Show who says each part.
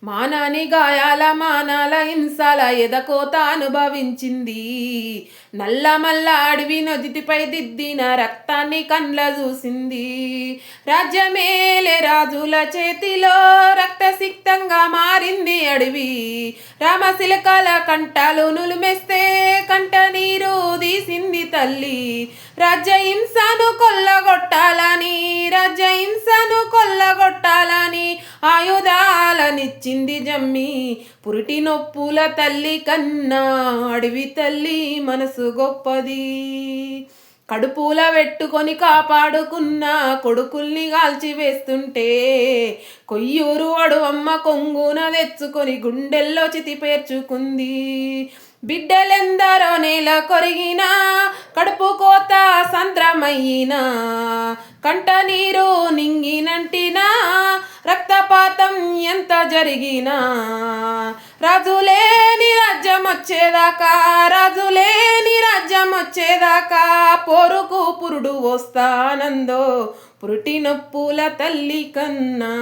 Speaker 1: మానాని గాయాల మానాల హింసల ఎదకోత అనుభవించింది. నల్లమల్ల అడవి నొదిటిపై దిద్దిన రక్తాన్ని కండ్ల చూసింది. రాజ్యమేలే రాజుల చేతిలో రక్తసిక్తంగా మారింది అడవి. రామశిలకల కంటాలు నులిమేస్తే కంట నీరు తీసింది తల్లి. రాజ్యహింసను కొల్లగొట్టాలని రాజ్యహింసను కొల్లగొట్టాలని ఆయుధాలనిచ్చింది జమ్మి. పురిటి నొప్పుల తల్లి కన్నా అడవి తల్లి మనసు గొప్పది. కడుపుల పెట్టుకొని కాపాడుకున్న కొడుకుల్ని కాల్చి వేస్తుంటే కొయ్యూరు అడువమ్మ కొంగున తెచ్చుకొని గుండెల్లో చితి పేర్చుకుంది. బిడ్డలెందరో నేల కొరిగినా కడుపు కోత సంద్రమయ్యినా కంట నీరు నింగినంటినా రక్తపాతం ఎంత జరిగినా రాజులేని రాజ్యం వచ్చేదాకా రాజులేని రాజ్యం వచ్చేదాకా పోరుకు పురుడు వస్తానందో పురిటి నొప్పుల తల్లి కన్నా.